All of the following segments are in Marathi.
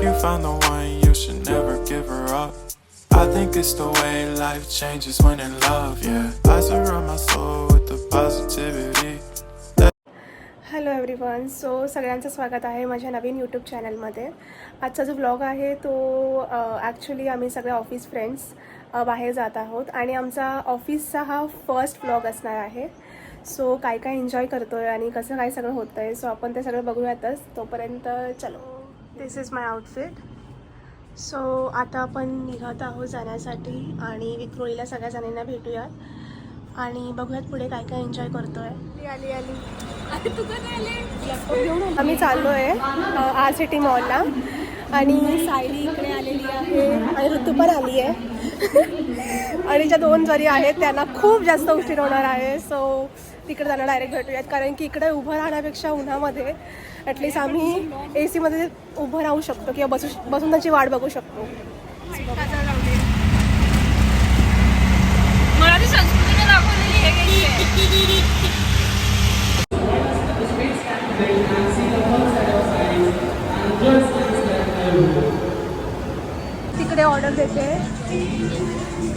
you found the one, you should never give her up. I think it's the way life changes when in love, yeah. I surround my soul with the positivity. Hello everyone. So सगळ्यांचं स्वागत आहे माझ्या नवीन यूट्यूब चॅनलमध्ये. आजचा जो व्लॉग आहे तो ॲक्च्युली आम्ही सगळे ऑफिस फ्रेंड्स बाहेर जात आहोत आणि आमचा ऑफिसचा हा फर्स्ट व्लॉग असणार आहे. सो काय काय एन्जॉय करतो आहे आणि कसं काय सगळं होतं आहे, सो आपण ते सगळं बघूयातच. तोपर्यंत चलो, दिस इज माय आउटफिट. सो आता आपण निघत आहोत जाण्यासाठी आणि विक्रोळीला सगळ्या जणांना भेटूयात आणि बघूयात पुढे काय काय एन्जॉय करतो आहे. आली आम्ही चाललो आहे आर सिटी मॉलला आणि सायली इकडे आलेली आहे आणि ऋतू पण आली आहे आणि ज्या दोन जरी आहेत त्यांना खूप जास्त उशीर होणार आहे. सो तिकडे जाणं डायरेक्ट भेटूयात, कारण की इकडे उभं राहण्यापेक्षा उन्हामध्ये ॲटलिस्ट आम्ही ए सीमध्ये उभं राहू शकतो किंवा बसून त्यांची वाट बघू शकतो. मराठी संस्कृतीने दाखवलेली हे तिकडे ऑर्डर देते,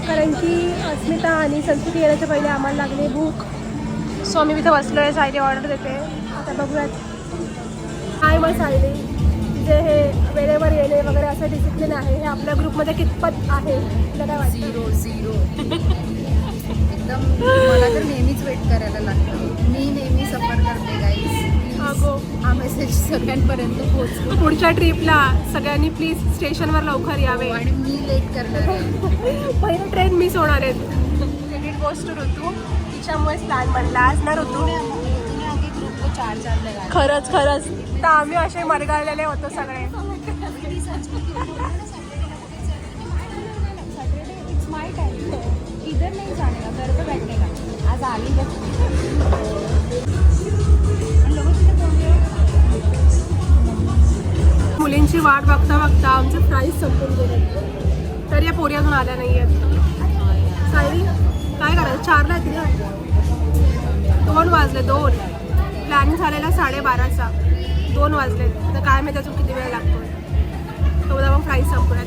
कारण की अस्मिता आणि संस्कृती येण्याच्या पहिले आम्हाला लागले भूक. सो आम्ही तिथे बसलो आहे. सायली ऑर्डर देते. आता बघूयात काय मग सायली जे हे वेळेवर येणे वगैरे असं डिसिप्लिन आहे हे आपल्या ग्रुपमध्ये कितपत आहे तुला काय वाटतं? झिरो एकदम. मला तर नेहमीच वेट करायला लागतं. मी नेहमी सफर करते गाईज. हा मेसेज सगळ्यांपर्यंत पोहोचतो. पुढच्या ट्रिपला सगळ्यांनी प्लीज स्टेशनवर लवकर यावे आणि मी लेट करणार आहे. पहिली ट्रेन मिस होणार आहेत. क्रेडिट गोज टू ऋतू, तिच्यामुळेच प्लॅन बनला आज ना ऋतू. ग्रुप 4 लगा. खरंच तर आम्ही असे मरगाळलेले होतो सगळे. It's my time. इधर नहीं जाने का, घर पे बैठने का. आज आली मुलींची वाट बघता बघता आमचे प्राईस संपून गेले, तर या पोरी अजून आल्या नाही आहेत. सायली काय करायचं? 4ला येतील ना. 2 वाजले. 2 प्लॅनिंग झालेला 12:30चा. 2 वाजले तर काय माहिती अजून किती वेळ लागतो. तो उद्या मग प्राईस संपण्यात.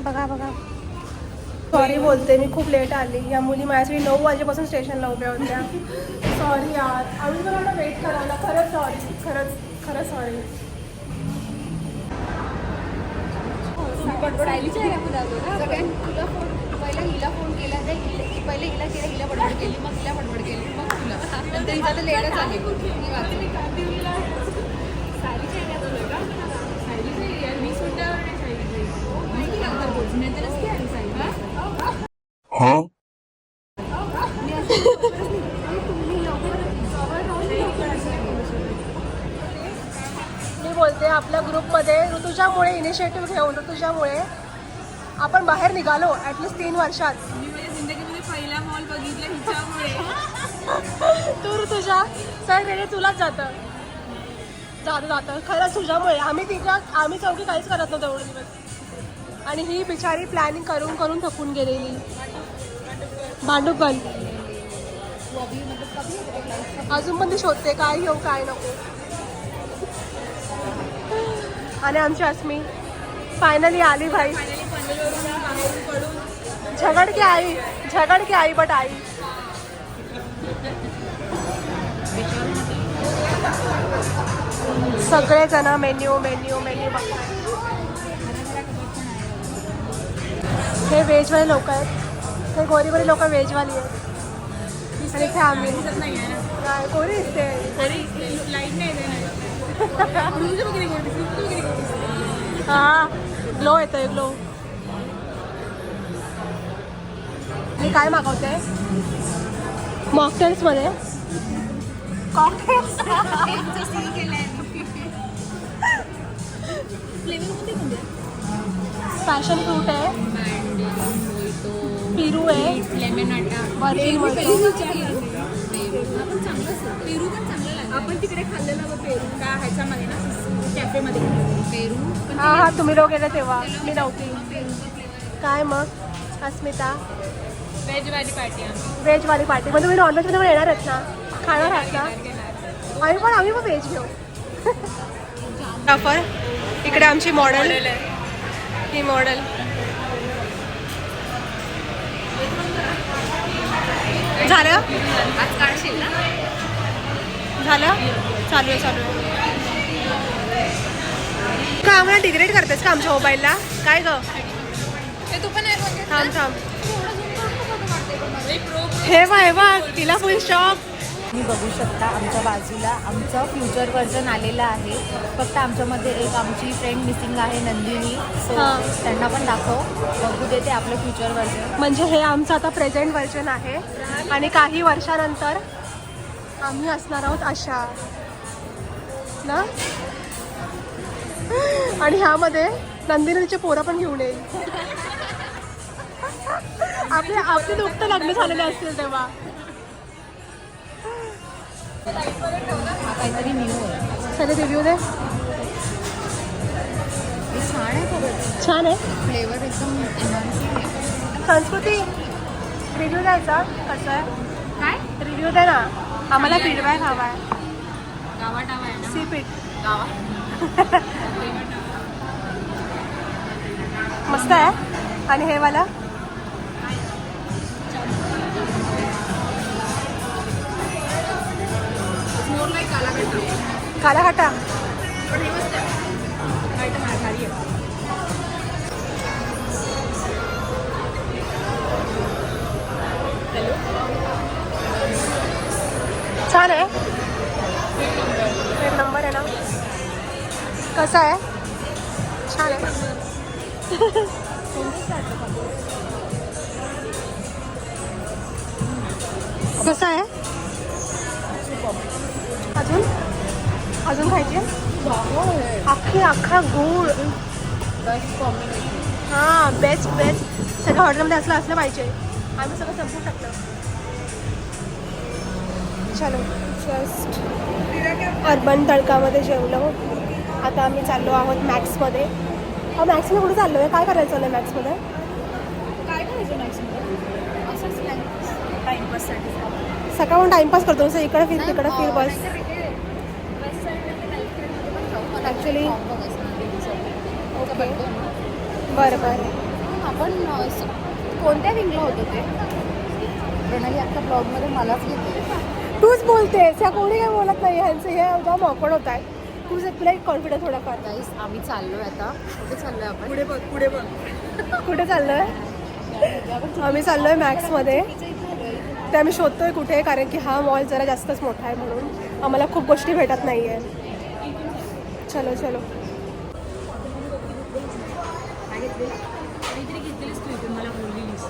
बघा सॉरी बोलते, मी खूप लेट आली. या मुली माझ्यासाठी 9 वाजेपासून स्टेशनला उभ्या होत्या. सॉरी यार, आम्ही मला वेट करायला. खरंच सॉरी, खरंच सॉरी. तुला पहिला हिला फोन केला, पहिले हिला केला, हिला बडबड केली, मग हिला बडबड केली, मग तुला. नंतर हिला तर लेटच आली. मी वाचली. मी बोलते आपल्या ग्रुपमध्ये ऋतुजामुळे इनिशिएटिव्ह घेऊन ऋतुजामुळे आपण बाहेर निघालो ॲटलिस्ट 3 वर्षात. मी माझ्या जिंदगीमध्ये पहिला मॉल बघितला हिच्यामुळे. तू ऋतुजा सर रेडे तुलाच जातं खरंच तुझ्यामुळे. आम्ही चौकी काहीच करत नव्हतो एवढे दिवस आणि ही बिचारी प्लॅनिंग करून थकून गेलेली. भांडुपण अजून पण ती शोधते काय घेऊ काय नको. आणि आमची अस्मी फायनली आली भाई. झगड की आई बट आई. सगळेजण मेन्यू बघतात. हे व्हेजवाले लोक आहेत, हे गोरी लोक व्हेजवाली आहेत आणि इथे आम्ही नाही कोरी दिसते. हा ग्लो येतोय ग्लो. मी काय मागवते मॉकटेल्समध्ये? कॉकटेल्स पॅशन फ्रूट आहे, पेरू आहे, पेरू पण चांगलं लागतं. आपण तिकडे खाल्लेलं बघ पेरू का ह्याच्यामध्ये ना कॅफेमध्ये. पेरू हा तुम्ही लोक गेले तेव्हा मी नव्हती. काय मग अस्मिता व्हेज वाली पार्टी व्हेजवाली पार्टी. मग तुम्ही नॉनव्हेजमध्ये पण येणार आहेत ना, खाणार आहात ना? आम्ही पण व्हेज घेऊ. ऑफर इकडे आमची मॉडेल, ही मॉडेल. झालं आज काढशील ना? झालं चालू आहे का? आम्हाला डिग्रेड करतेस का आमच्या मोबाईलला? काय ग? ते तू पण आहे बघ. थांब हे बघ तिला फुल शॉप. तुम्ही बघू शकता आमच्या बाजूला आमचं फ्युचर व्हर्जन आलेलं आहे. फक्त आमच्यामध्ये एक आमची फ्रेंड मिसिंग आहे, नंदिनी. सो हां. त्यांना पण दाखव, बघू देते आपलं फ्युचर व्हर्जन. म्हणजे हे आमचं आता प्रेझेंट व्हर्जन आहे आणि काही वर्षानंतर आम्ही असणार आहोत अशा ना. आणि ह्यामध्ये नंदिनीचे पोरं पण घेऊन येईल. आपले नुकतं लग्न झालेले असतील तेव्हा. काहीतरी न्यू आहे. सगळे रिव्ह्यू दे. हे छान आहे खरंच, छान आहे. फ्लेवर एकदम एनहान्सिंग आहे. संस्कृती रिव्ह्यू द्यायचा कसं आहे? काय रिव्ह्यू दे ना, आम्हाला फीडबॅक हवा आहे. गावाटावा आहे ना? सीपीट गावा मस्त आहे. आणि हे वाला मोर लाईक काला काला घाटा. पण हे मस्त आहे. आयटम आहे भारी आहे. छान आहे. एक नंबर आहे ना. कसा आहे? छान आहे. कसं आहे? अजून खायची? अख्खा गूळ. Best combination. हां बेस्ट सगळं हॉटेलमध्ये असलं पाहिजे. आम्ही सगळं संपून टाकलं. चलो जस्ट अर्बन तडकामध्ये जेवलो. आता आम्ही चाललो आहोत मॅक्समध्ये. मॅक्समध्ये कुठे चाललो आहे? काय करायचं आहे मॅक्समध्ये? काय करायचं मॅक्समध्ये? असंच टाइमपाससाठी. सकाळून टाइमपास करतो असं इकडे फिर तिकडे फिर बस. ॲक्च्युली ओके बरं आपण कोणत्या विंगला होतो ते? प्रणाली आता ब्लॉगमध्ये मलाच घेते. तूच बोलतेस, या कोणी काय बोलत नाही. ह्यांचं हे एकदम ऑकवर्ड होत आहे. तुला एक कॉन्फिडन्स थोडाफार. गाईस आम्ही चाललोय आता. कुठे चाललोय आपण? पुढे बघ. कुठे चाललोय? आम्ही चाललोय मॅक्समध्ये. ते आम्ही शोधतोय कुठे, कारण की हा मॉल जरा जास्तच मोठा आहे म्हणून आम्हाला खूप गोष्टी भेटत नाही आहे. चलो काहीतरी घेतलेलीस तू इथे मला बोललेलीस.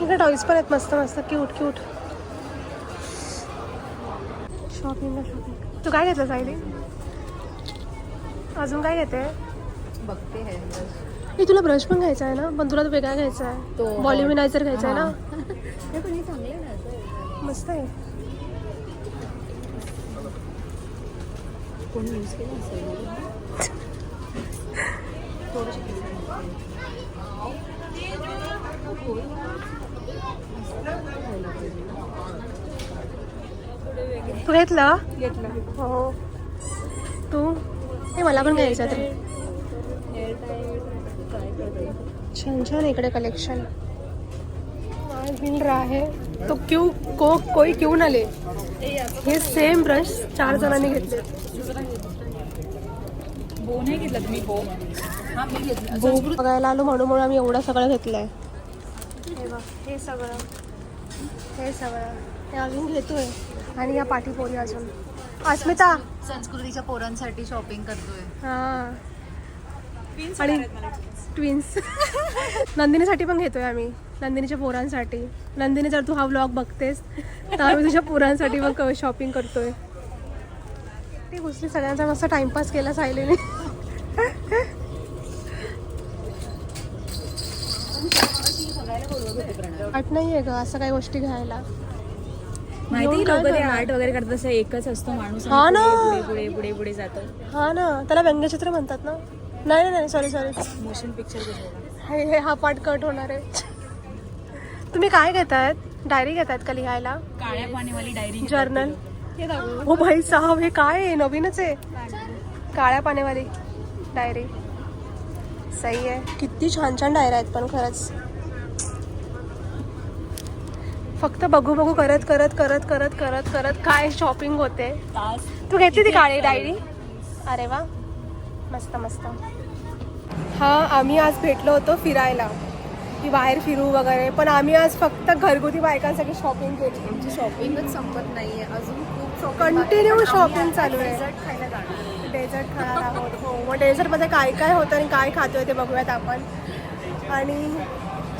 इकडे टॉईज पण आहेत मस्त क्यूट. शॉपिंग. तू काय घेतलं सायली? अजून काय घेते? बघते हे हे तुला ब्रश पण घ्यायचा आहे ना, पण तुला तो वेगळा घ्यायचा आहे. तो व्हॉल्युमिनायझर घ्यायचा आहे ना. हे पण हे चांगले ना. मस्त आहे. कोणी यूज केलं असेल? तू घेतलं? हो. तू हे मला पण घ्यायचं तरी. छान इकडे कलेक्शन मिल रहा है. तो कोई क्यों ना ले. हे सेम ब्रश 4 जणांनी घेतले. बो नाही घेतला तुम्ही? बो हा मी घेतला. बो बघायला आलो म्हणून आम्ही एवढं सगळं घेतलंय. हे बघ हे सगळं हे अजून घेतोय. आणि या पाठीपोरी अजून. अस्मिता संस्कृतीच्या पोरांसाठी शॉपिंग करतोय. हां आणि ट्विन्स. नंदिनीसाठी पण घेतोय आम्ही, नंदिनीच्या पोरांसाठी. नंदिनी जर तू हा व्लॉग बघतेस तर आम्ही तुझ्या पोरांसाठी मग शॉपिंग करतोय. ती घुसली. सगळ्यांचा मस्त टाइमपास केला सायलीने. आठ नाही आहे ग असं काही गोष्टी घ्यायला. माहिती लोक ते आर्ट वगैरे करतात असं एकच असतो माणूस. हा ना. पुढे जातो. हा ना, त्याला व्यंगचित्र म्हणतात ना. नाही नाही सॉरी मोशन पिक्चर हे हा पार्ट कट होणार आहे. तुम्ही काय घेतायत? डायरी घेतायत का लिहायला? काळ्या पाण्यावाली डायरी जर्नल. हो भाई साहब, हे काय आहे? नवीनच आहे. काळ्या पाण्यावाली डायरी. सही आहे. किती छान छान डायऱ्या आहेत पण खरंच. फक्त बघू बघू करत करत करत करत करत करत काय शॉपिंग होते. तू घेतली ती काळी डायरी? अरे वा, मस्त मस्त. हा, आम्ही आज भेटलो होतो फिरायला की बाहेर फिरू वगैरे, पण आम्ही आज फक्त घरगुती बायकांसाठी शॉपिंग केली. आमची शॉपिंगच संपत नाहीये अजून. खूप कंटिन्यू शॉपिंग चालू आहे. डेझर्ट खायला जाणार. डेझर्ट खाणार आहोत. हो, मग डेझर्टमध्ये काय काय होतं आणि काय खातोय ते बघूयात आपण. आणि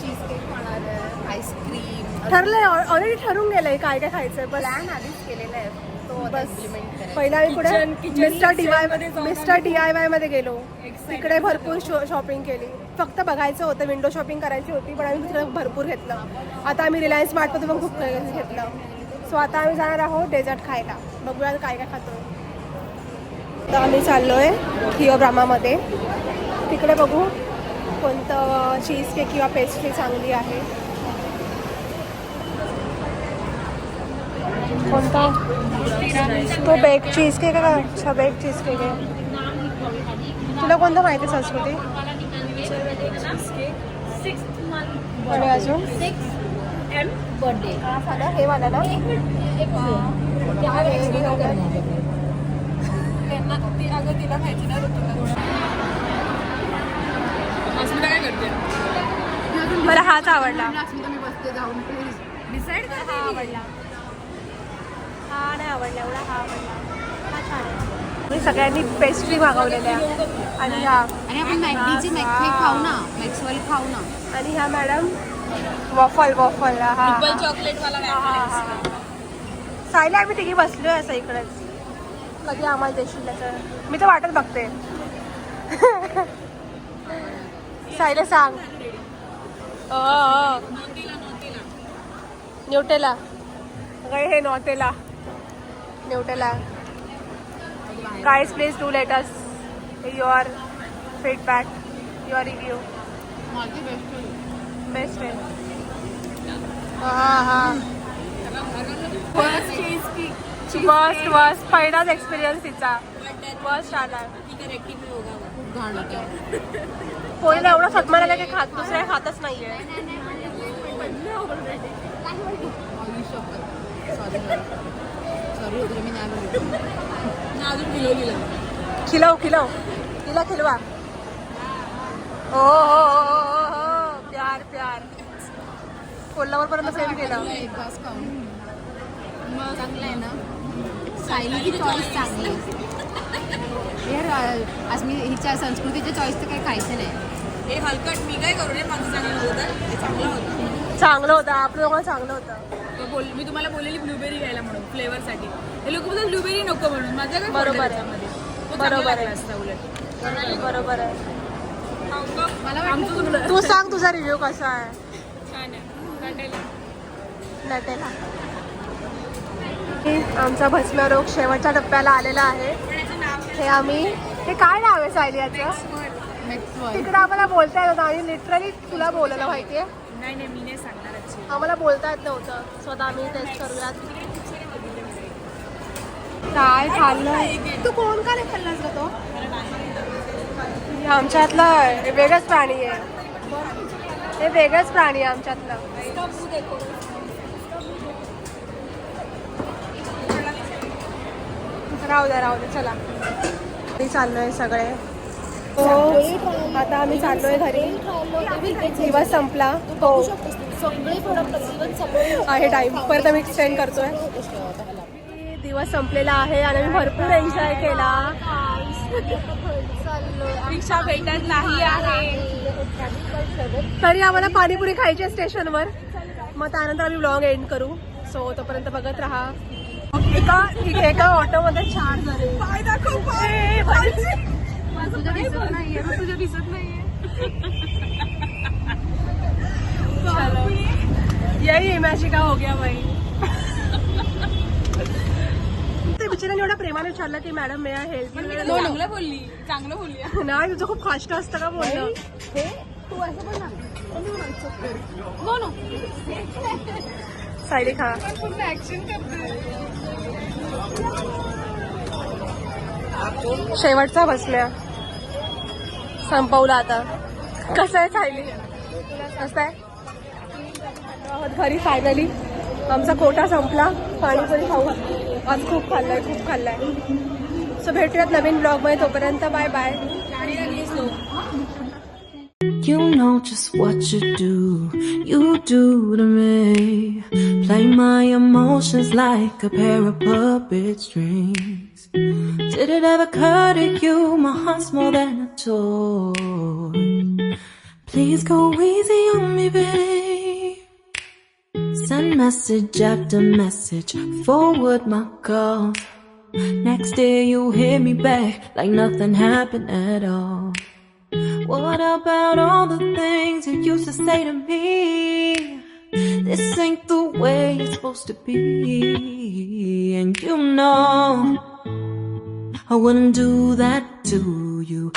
चीज केक खाणार आहे, आईस्क्रीम. ठरलंय, ऑलरेडी ठरून गेलंय काय काय खायचंय. बस प्लॅन आधीच केलेला आहे, तो आता बस इम्प्लिमेंट करायचा. पहिला आम्ही कुठे kitchen मिस्टर DIY मध्ये गेलो. तिकडे भरपूर शॉपिंग केली. फक्त बघायचं होतं, विंडो शॉपिंग करायची होती, पण आम्ही तिकडे भरपूर घेतलं. आता आम्ही रिलायन्स स्मार्टमध्ये पण खूप घेतलं. सो आता आम्ही जाणार आहोत डेझर्ट खायला. बघूया काय काय खातोय. आता आम्ही चाललोय थिओब्रामामध्ये. तिकडे बघू कोणतं चीज केक किंवा पेस्ट्री चांगली आहे. कोणता? तो बेक चीज केक आहे का? अच्छा, बेक चीज केक आहे. तुला कोणतं माहिती आहे संस्कृती? आणि अजून बर्थडे हे वाला ना? तिला माहिती ना काय करते. मला हाच आवडला. मी बसते जाऊन प्लीज. डिसाईड कर. हा आवडला. हा नाही आवडला एवढा. हा आवडला. हा छान आहे. मी सगळ्यांनी पेस्ट्री मागवलेल्या. आणि ह्या आणि आपण मॅकडीची हे खाऊ ना, मॅक्सवेल खाऊ ना. आणि ह्या मॅडम वॉफल. हा चॉकलेट वाला सायला आम्ही तिघी बसलोय असं इकडेच. कधी आम्हाला देशील त्याचं? मी तर वाटत बघते. सायला सांग. न्यूटेला हे नॉटेला Nutella. Guys please do let us your feedback, your review. माझी बेस्ट फ्रेंड. हां फर्स्ट पहिलाच एक्सपिरियन्स तिचा. फर्स्ट आला. खूप घाण होते. कोणीला एवढं सतमाला काही खात दुसऱ्या खातच नाहीये. सॉरी होती मी नाही अजून खिलव तिला खिलवा. हो प्यार कोल्हापूर पर्यंत सेम केलं. एक घास खाऊन मग चांगलं आहे ना. सायलीची चॉईस चांगली आहे यार. आज मी हिच्या संस्कृतीच्या चॉईस तर काही खायचं नाही. हे हलकट मी काय करू नये. माझं चांगलं होतं. हे चांगलं होतं. आपलं लोकांना चांगलं होतं. मी तुम्हाला बोललेली ब्लूबेरी घ्यायला म्हणून फ्लेवरसाठी. हे लोक बोलतात ब्लूबेरी नको म्हणून. माझं काय बरोबर आहे. बरोबर आहे. असतं उलट. बरोबर आहे. मला वाटलं तू सांग तुझा रिव्ह्यू कसा आहे. छान आहे. नटेला. आमचा भस्मरोग शेवटच्या टप्प्याला आलेला आहे. हे काय नाव आहे सायली याचं? तिकडे आम्हाला बोलता येत होतं आणि लिटरली तुला बोलायला माहितीये. नाही मी नाही सांगणार. अच्छी आम्हाला बोलता येत नव्हतं. स्वतः आम्ही टेस्ट करूयात. काय खाल्लं? तू कोण का नाही खाल्लास का? तो आमच्यातला वेगळाच प्राणी आहे. हे वेगळाच प्राणी आहे आमच्यातलं. राहू दे चला. मी चाललोय सगळे. आता आम्ही चाललोय घरी. दिवस संपला. हो आहे टाइम. परत आम्ही एक्सटेंड करतोय. दिवस संपलेला आहे आणि आम्ही भरपूर एन्जॉय केला. रिक्षा भेटत नाही आहे तरी आम्हाला पाणीपुरी खायची स्टेशनवर. मग त्यानंतर आम्ही व्लॉग एंड करू. सो तोपर्यंत बघत राहा. एका ऑटोमध्ये 4 जण. पाय दाखव. तुझं दिसत नाहीये. यही इमेजिन का हो गया भाई. अर्चनाने एवढा प्रेमाने विचारलं की मॅडम मे आय हेल्प चांगलं बोलली नाही तुझं खूप फास्ट असतं का बोलणं. हे तू असं बोल ना नो नो सायली खा. ऍक्शन करते. शेवटचा बसल्या संपवला आता. कसं आहे सायली कसं आहे. घरी फायनली आमचा कोटा संपला. पाणीपुरी खाऊ आज खूप खाल्लाय. सो भेटूयात नवीन ब्लॉग मध्ये. तोपर्यंत bye bye. You know just what you do to me. Play my emotions like a pair of puppet strings. Did it ever occur to you my heart's more than a toy? Please go easy on me, babe. Send message after message, forward my calls. Next day you hit me back like nothing happened at all. What about all the things you used to say to me? This ain't the way it's supposed to be. And you know I wouldn't do that to you.